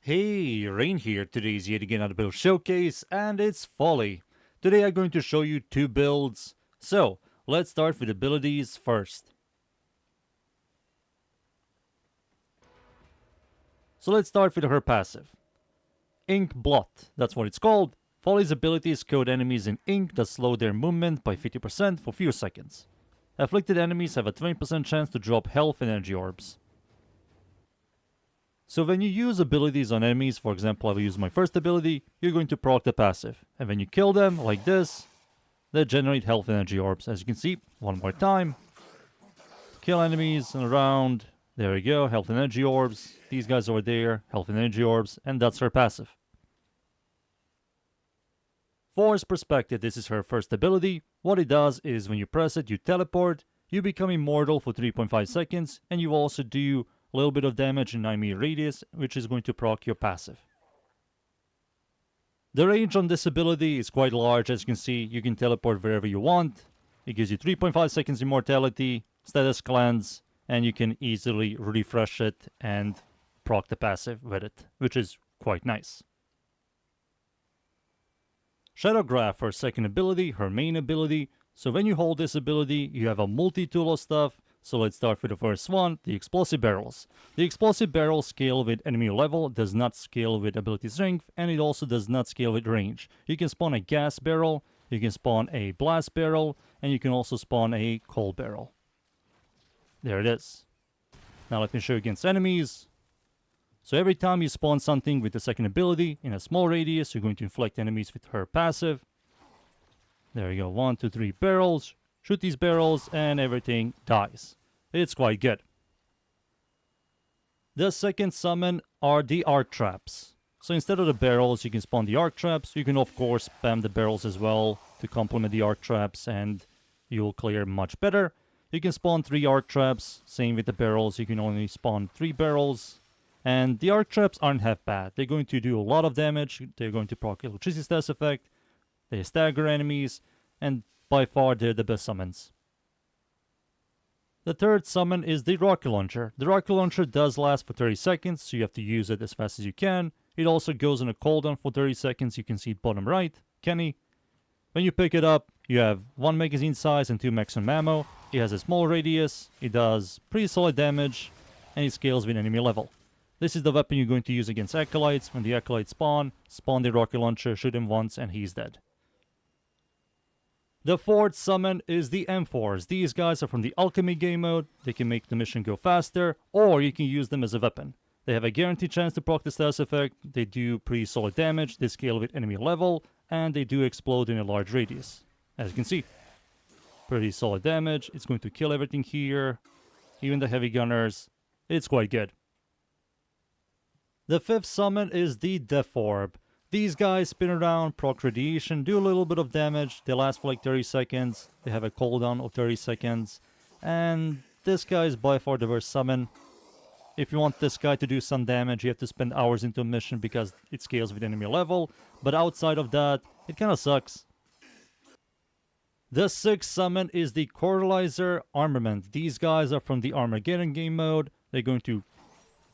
Hey, Rain here. Today is yet again another build showcase, and it's Follie. Today I'm going to show you two builds. So, let's start with abilities first. So let's start with her passive. Ink Blot, that's what it's called. Follie's abilities coat enemies in ink that slow their movement by 50% for few seconds. Afflicted enemies have a 20% chance to drop health and energy orbs. So when you use abilities on enemies, for example, I will use my first ability, you're going to proc the passive. And when you kill them, like this, they generate health and energy orbs. As you can see, one more time. Kill enemies around. There we go, health and energy orbs. These guys over there, health and energy orbs. And that's her passive. Force Perspective, this is her first ability. What it does is when you press it, you teleport. You become immortal for 3.5 seconds. And you also do a little bit of damage in 9 meter radius, which is going to proc your passive. The range on this ability is quite large. As you can see, you can teleport wherever you want. It gives you 3.5 seconds immortality, status cleanse, and you can easily refresh it and proc the passive with it, which is quite nice. Shadow Graph, her second ability, her main ability. So when you hold this ability, you have a multi-tool of stuff. So let's start with the first one, the Explosive Barrels. The Explosive Barrels scale with enemy level, does not scale with ability strength, and it also does not scale with range. You can spawn a gas barrel, you can spawn a blast barrel, and you can also spawn a cold barrel. There it is. Now let me show you against enemies. So every time you spawn something with the second ability in a small radius, you're going to inflict enemies with her passive. There you go, 1, 2, 3 barrels. Shoot these barrels and everything dies. It's quite good. The second summon are the arc traps. So instead of the barrels, you can spawn the arc traps. You can of course spam the barrels as well to complement the arc traps and you'll clear much better. You can spawn 3 arc traps. Same with the barrels, you can only spawn 3 barrels. And the arc traps aren't half bad. They're going to do a lot of damage. They're going to proc electricity status effect. They stagger enemies. And by far, they're the best summons. The third summon is the Rocket Launcher. The Rocket Launcher does last for 30 seconds, so you have to use it as fast as you can. It also goes on a cooldown for 30 seconds. You can see bottom right, Kenny. When you pick it up, you have 1 magazine size and 2 maximum ammo. It has a small radius. It does pretty solid damage, and it scales with enemy level. This is the weapon you're going to use against Acolytes. When the Acolytes spawn the Rocket Launcher, shoot him once, and he's dead. The fourth summon is the M4s. These guys are from the Alchemy game mode. They can make the mission go faster, or you can use them as a weapon. They have a guaranteed chance to proc the status effect. They do pretty solid damage. They scale with enemy level, and they do explode in a large radius. As you can see, pretty solid damage. It's going to kill everything here, even the heavy gunners. It's quite good. The fifth summon is the Death Orb. These guys spin around, proc radiation, do a little bit of damage. They last for like 30 seconds. They have a cooldown of 30 seconds. And this guy is by far the worst summon. If you want this guy to do some damage, you have to spend hours into a mission because it scales with enemy level. But outside of that, it kind of sucks. The sixth summon is the Coralizer Armament. These guys are from the Armageddon game mode. They're going to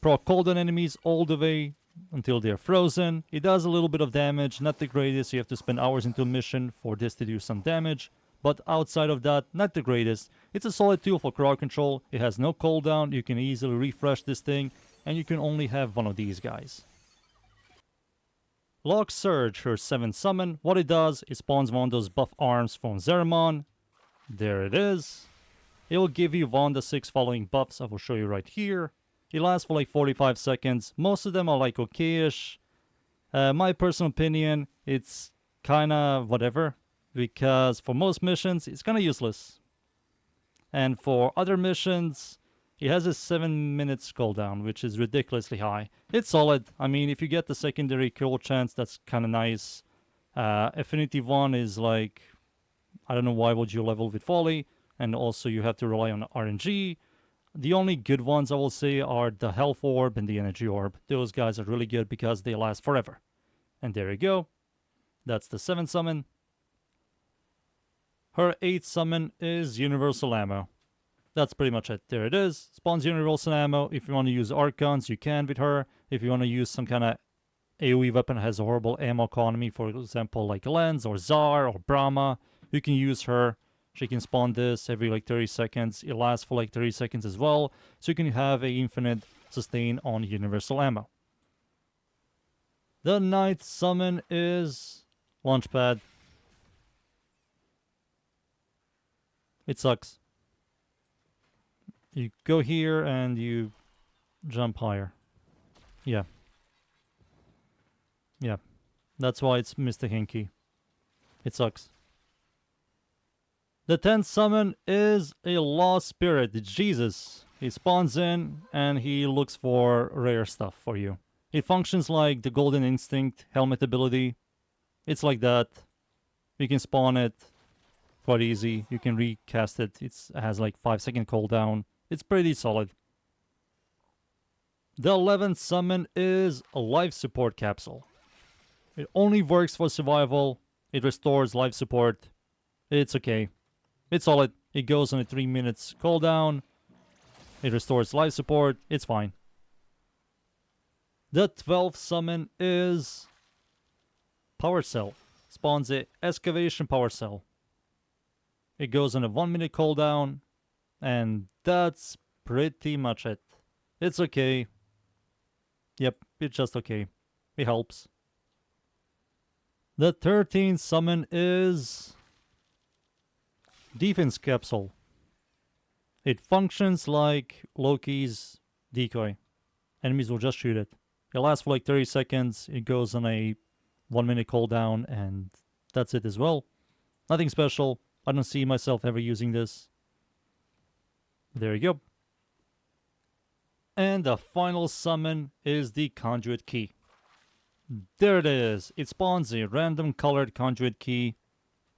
proc cooldown enemies all the way until they're frozen. It does a little bit of damage, not the greatest. You have to spend hours into a mission for this to do some damage. But outside of that, not the greatest. It's a solid tool for crowd control. It has no cooldown. You can easily refresh this thing. And you can only have one of these guys. Lock Surge, her 7th summon. What it does, it spawns one of those buff arms from Zeramon. There it is. It will give you one of the 6 following buffs I will show you right here. It lasts for like 45 seconds. Most of them are like okay-ish. My personal opinion, it's kinda whatever. Because for most missions, it's kinda useless. And for other missions, it has a 7 minutes cooldown, which is ridiculously high. It's solid. I mean, if you get the secondary kill chance, that's kinda nice. Affinity 1 is like, I don't know why would you level with Follie. And also you have to rely on RNG. The only good ones I will say are the Health Orb and the Energy Orb. Those guys are really good because they last forever. And there you go. That's the 7th summon. Her 8th summon is Universal Ammo. That's pretty much it. There it is. Spawns unit rolls and ammo. If you want to use Arcanes, you can with her. If you want to use some kind of AoE weapon that has a horrible ammo economy, for example, like Lens or Tsar or Brahma, you can use her. She can spawn this every like 30 seconds. It lasts for like 30 seconds as well. So you can have a infinite sustain on universal ammo. The ninth summon is Launchpad. It sucks. You go here and you jump higher. Yeah. Yeah. That's why it's Mr. Hinky. It sucks. The 10th summon is a Lost Spirit. Jesus. He spawns in and he looks for rare stuff for you. It functions like the Golden Instinct helmet ability. It's like that. You can spawn it quite easy. You can recast it. It has like 5-second cooldown. It's pretty solid. The 11th summon is a life support capsule. It only works for survival. It restores life support. It's okay. It's solid. It goes on a 3 minutes cooldown. It restores life support. It's fine. The 12th summon is Power Cell. Spawns a Excavation Power Cell. It goes on a 1 minute cooldown. And that's pretty much it. It's okay. Yep, it's just okay. It helps. The 13th summon is Defense Capsule. It functions like Loki's decoy. Enemies will just shoot it. It lasts for like 30 seconds. It goes on a 1 minute cooldown, and that's it as well. Nothing special. I don't see myself ever using this. There you go. And the final summon is the Conduit Key. There it is. It spawns a random colored Conduit Key.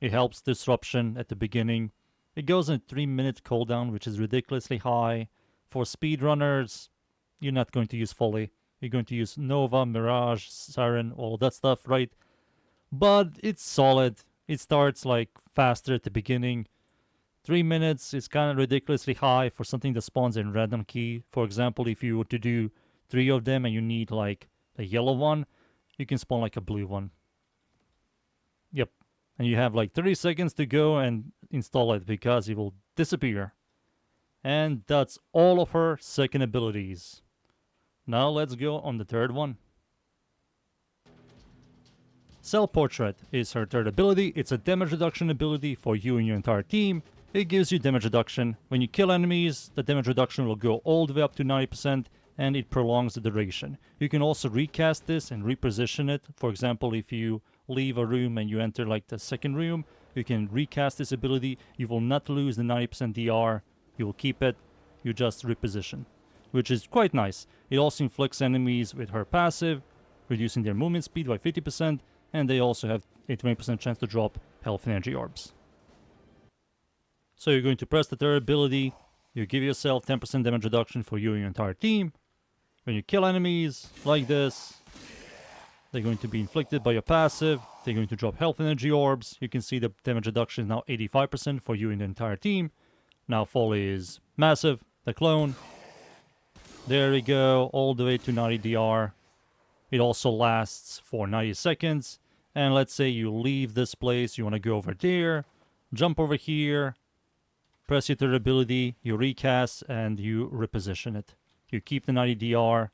It helps disruption at the beginning. It goes on a 3 minute cooldown, which is ridiculously high. For speedrunners, you're not going to use Follie. You're going to use Nova, Mirage, Siren, all that stuff, right? But it's solid. It starts like faster at the beginning. 3 minutes is kind of ridiculously high for something that spawns in random key. For example, if you were to do 3 of them and you need like a yellow one, you can spawn like a blue one. Yep. And you have like 30 seconds to go and install it because it will disappear. And that's all of her second abilities. Now let's go on the third one. Self Portrait is her third ability. It's a damage reduction ability for you and your entire team. It gives you damage reduction. When you kill enemies, the damage reduction will go all the way up to 90% and it prolongs the duration. You can also recast this and reposition it. For example, if you leave a room and you enter like the second room, you can recast this ability. You will not lose the 90% DR. You will keep it. You just reposition, which is quite nice. It also inflicts enemies with her passive, reducing their movement speed by 50%, and they also have a 20% chance to drop health and energy orbs. So you're going to press the third ability, you give yourself 10% damage reduction for you and your entire team. When you kill enemies like this, they're going to be inflicted by your passive, they're going to drop health and energy orbs. You can see the damage reduction is now 85% for you and the entire team. Now Follie is massive, the clone. There we go, all the way to 90 DR. It also lasts for 90 seconds. And let's say you leave this place, you want to go over there, jump over here, press your third ability, you recast, and you reposition it. You keep the 90 DR,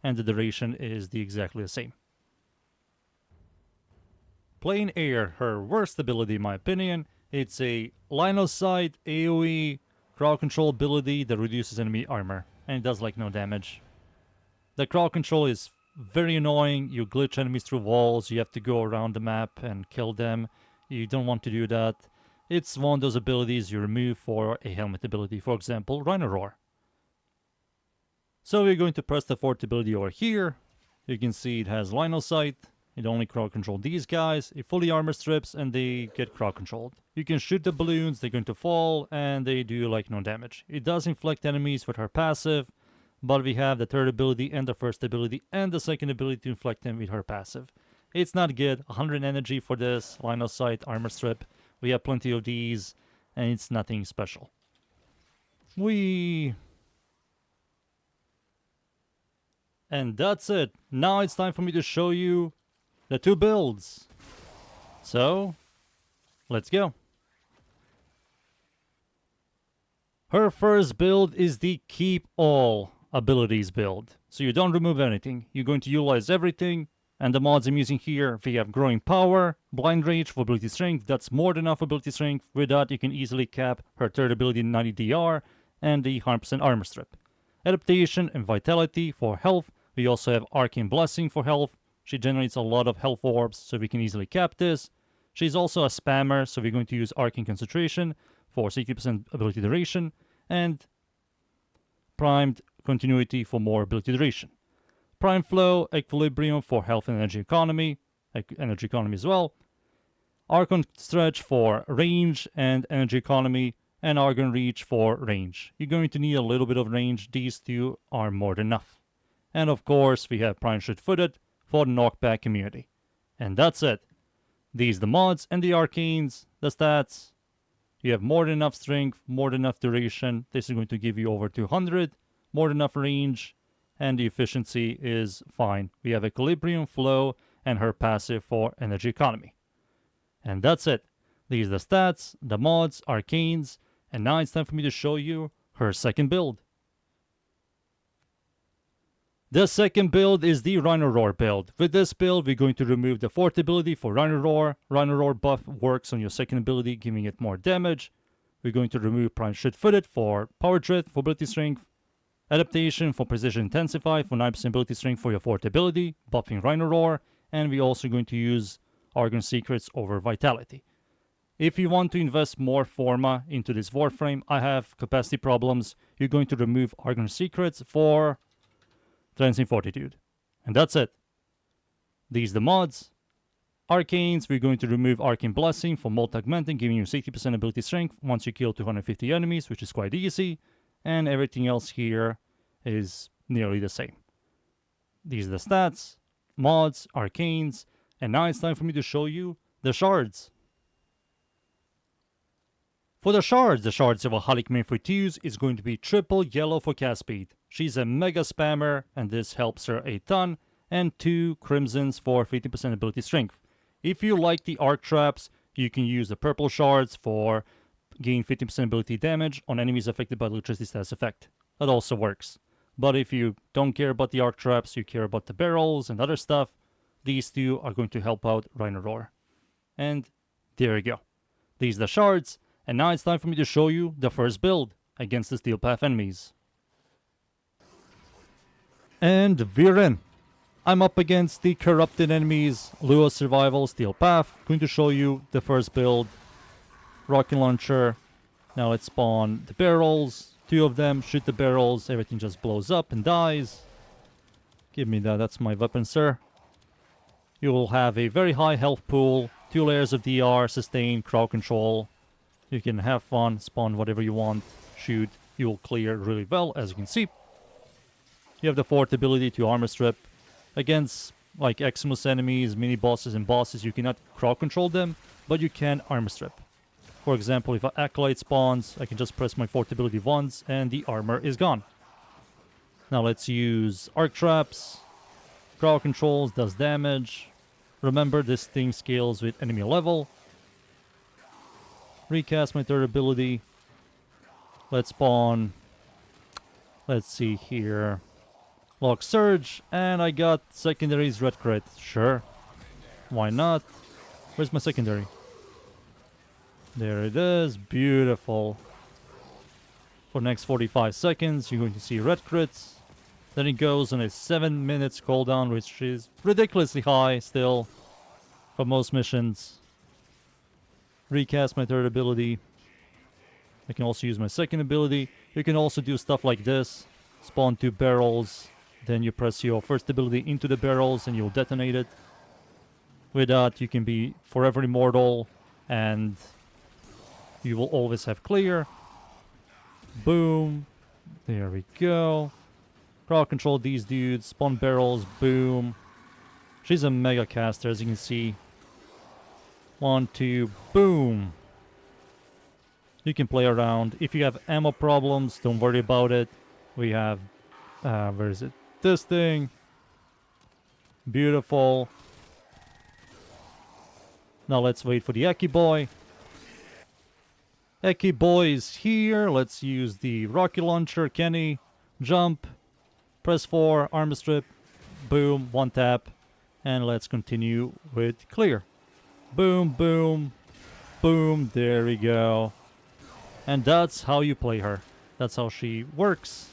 and the duration is exactly the same. Plain Air, her worst ability in my opinion. It's a line of sight AoE crowd control ability that reduces enemy armor, and it does like no damage. The crowd control is very annoying. You glitch enemies through walls, you have to go around the map and kill them. You don't want to do that. It's one of those abilities you remove for a helmet ability, for example, Rhino Roar. So we're going to press the fourth ability over here. You can see it has line of sight. It only crowd control these guys. It fully armor strips and they get crowd controlled. You can shoot the balloons, they're going to fall, and they do like no damage. It does inflict enemies with her passive, but we have the third ability and the first ability and the second ability to inflict them with her passive. It's not good. 100 energy for this, line of sight, armor strip. We have plenty of these, and it's nothing special. And that's it. Now it's time for me to show you the two builds. So, let's go. Her first build is the Keep All abilities build. So you don't remove anything. You're going to utilize everything. And the mods I'm using here, we have Growing Power, Blind Rage for ability strength. That's more than enough ability strength. With that, you can easily cap her third ability 90 DR and the 100% armor strip. Adaptation and Vitality for health. We also have Arcane Blessing for health. She generates a lot of health orbs, so we can easily cap this. She's also a spammer, so we're going to use Arcane Concentration for 60% ability duration, and Primed Continuity for more ability duration. Prime Flow, Equilibrium for health and energy economy as well. Archon Stretch for range and energy economy, and Argon Reach for range. You're going to need a little bit of range. These two are more than enough. And of course, we have Prime Shoot-Footed for the knockback immunity. And that's it. These the mods and the arcanes, the stats. You have more than enough strength, more than enough duration. This is going to give you over 200, more than enough range, and the efficiency is fine. We have Equilibrium, Flow, and her passive for energy economy. And that's it. These are the stats, the mods, arcanes, and now it's time for me to show you her second build. The second build is the Rhino Roar build. With this build, we're going to remove the fourth ability for Rhino Roar. Rhino Roar buff works on your second ability, giving it more damage. We're going to remove Prime Shoot-Footed for Power Drift for ability strength. Adaptation for Precision Intensify for 9% ability strength for your fourth ability, buffing Rhino Roar. And we're also going to use Argon Secrets over Vitality. If you want to invest more Forma into this Warframe, I have capacity problems. You're going to remove Argon Secrets for Transient Fortitude. And that's it. These the mods. Arcanes, we're going to remove Arcane Blessing for Multi-Augmenting, giving you 60% ability strength once you kill 250 enemies, which is quite easy. And everything else here is nearly the same. These are the stats, mods, arcanes, and now it's time for me to show you the Shards. For the Shards of Ahalik Minfutius is going to be triple yellow for cast speed. She's a mega spammer, and this helps her a ton, and 2 crimsons for 50% ability strength. If you like the arc traps, you can use the purple Shards for gain 50% ability damage on enemies affected by the electricity status effect. That also works. But if you don't care about the arc traps, you care about the barrels and other stuff, these two are going to help out Rhino Roar. And there you go. These are the Shards. And now it's time for me to show you the first build against the Steel Path enemies. And we're in. I'm up against the corrupted enemies, Lua Survival, Steel Path. Going to show you the first build. Rocket Launcher. Now let's spawn the barrels. 2 of them, shoot the barrels, everything just blows up and dies. Give me that, that's my weapon, sir. You will have a very high health pool, 2 layers of DR, sustain, crowd control. You can have fun, spawn whatever you want, shoot. You will clear really well, as you can see. You have the fourth ability to armor strip. Against like Xmas enemies, mini bosses and bosses, you cannot crowd control them, but you can armor strip. For example, if an Acolyte spawns, I can just press my fourth ability once and the armor is gone. Now let's use arc traps. Crowd controls, does damage. Remember, this thing scales with enemy level. Recast my third ability. Let's spawn. Let's see here. Lock Surge, and I got secondaries red crit. Sure. Why not? Where's my secondary? There it is. Beautiful. For the next 45 seconds, you're going to see red crits. Then it goes on a 7 minutes cooldown, which is ridiculously high still for most missions. Recast my third ability. I can also use my second ability. You can also do stuff like this. Spawn 2 barrels. Then you press your first ability into the barrels and you'll detonate it. With that, you can be forever immortal. And you will always have clear. Boom. There we go. Crowd control these dudes. Spawn barrels. Boom. She's a mega caster, as you can see. 1, 2, boom. You can play around. If you have ammo problems, don't worry about it. We have, where is it? This thing. Beautiful. Now let's wait for the Eki boy. Eki boy is here. Let's use the rocket launcher. Kenny, jump, press 4, armor strip, boom, one tap, and let's continue with clear. Boom, boom, boom, there we go. And that's how you play her. That's how she works.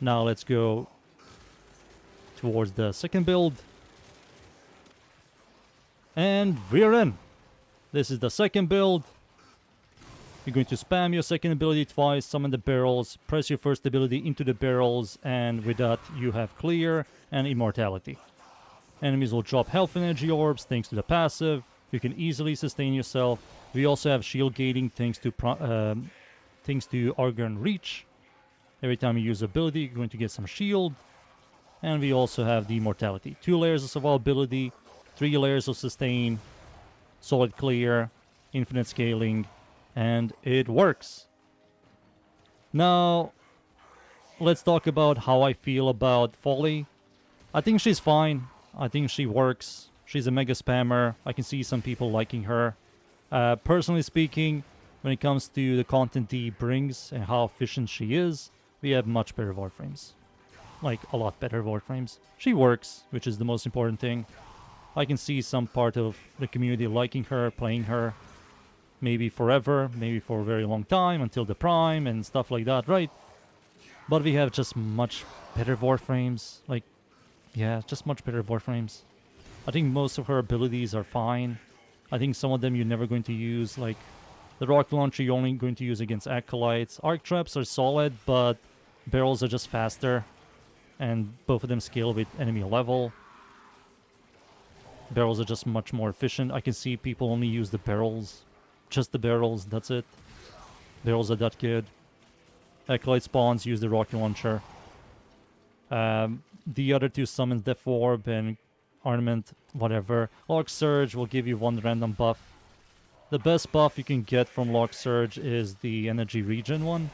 Now let's go towards the second build. And we're in. This is the second build. You're going to spam your second ability twice, summon the barrels, press your first ability into the barrels, and with that you have clear and immortality. Enemies will drop health energy orbs thanks to the passive. You can easily sustain yourself. We also have shield gating thanks to Argon Reach. Every time you use ability, you're going to get some shield. And we also have the immortality. 2 layers of survivability, 3 layers of sustain, solid clear, infinite scaling, and it works. Now, let's talk about how I feel about Follie. I think she's fine. I think she works. She's a mega spammer. I can see some people liking her. Personally speaking, when it comes to the content he brings and how efficient she is, we have much better Warframes. Like, a lot better Warframes. She works, which is the most important thing. I can see some part of the community liking her, playing her. Maybe forever, maybe for a very long time, until the Prime and stuff like that, right? But we have just much better Warframes. Like, yeah, just much better Warframes. I think most of her abilities are fine. I think some of them you're never going to use, like the rocket launcher you're only going to use against Acolytes. Arc traps are solid, but barrels are just faster. And both of them scale with enemy level. Barrels are just much more efficient. I can see people only use the barrels. Just the barrels, that's it. Barrels are that good. Acolyte spawns use the rocket launcher. The other 2 summons Death Orb and Ornament, whatever. Lock Surge will give you 1 random buff. The best buff you can get from Lock Surge is the Energy Regen one.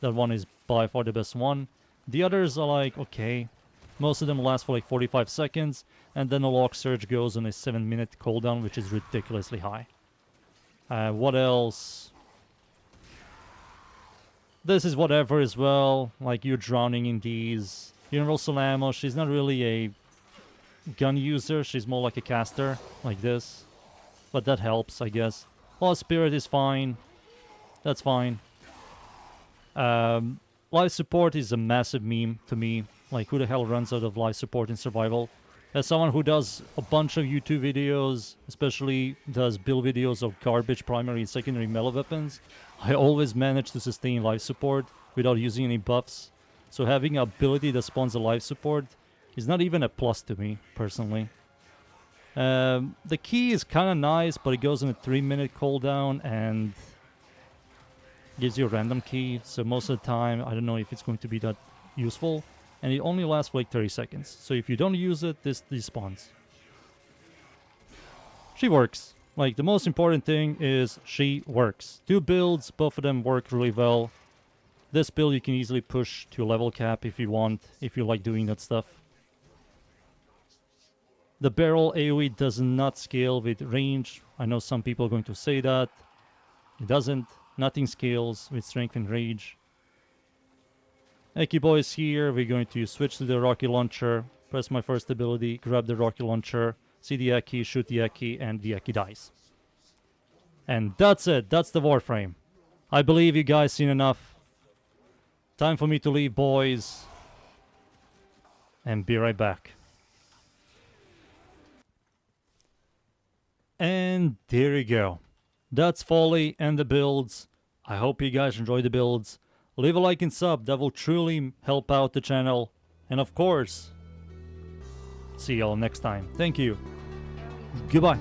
That one is by far the best one. The others are like, okay. Most of them last for like 45 seconds. And then the Lock Surge goes on a 7-minute cooldown, which is ridiculously high. What else? This is whatever as well. Like, you're drowning in these. Universal Ammo, she's not really a gun user. She's more like a caster, like this. But that helps, I guess. Lost Spirit is fine. That's fine. Life support is a massive meme to me. Like, who the hell runs out of life support in survival? As someone who does a bunch of YouTube videos, especially does build videos of garbage primary and secondary melee weapons, I always manage to sustain life support without using any buffs. So having an ability that spawns a life support is not even a plus to me, personally. The key is kind of nice, but it goes on a 3-minute cooldown and gives you a random key. So most of the time, I don't know if it's going to be that useful. And it only lasts for like 30 seconds. So if you don't use it, this spawns. She works. Like, the most important thing is she works. 2 builds, both of them work really well. This build you can easily push to a level cap if you want, if you like doing that stuff. The barrel AoE does not scale with range. I know some people are going to say that. It doesn't. Nothing scales with strength and rage. Eki boy is here. We're going to switch to the rocket launcher. Press my first ability, grab the rocket launcher, see the Eki, shoot the Eki, and the Eki dies. And that's it. That's the Warframe. I believe you guys seen enough. Time for me to leave, boys. And be right back. And there you go. That's Follie and the builds. I hope you guys enjoy the builds. Leave a like and sub, that will truly help out the channel. And of course, see y'all next time. Thank you. Goodbye.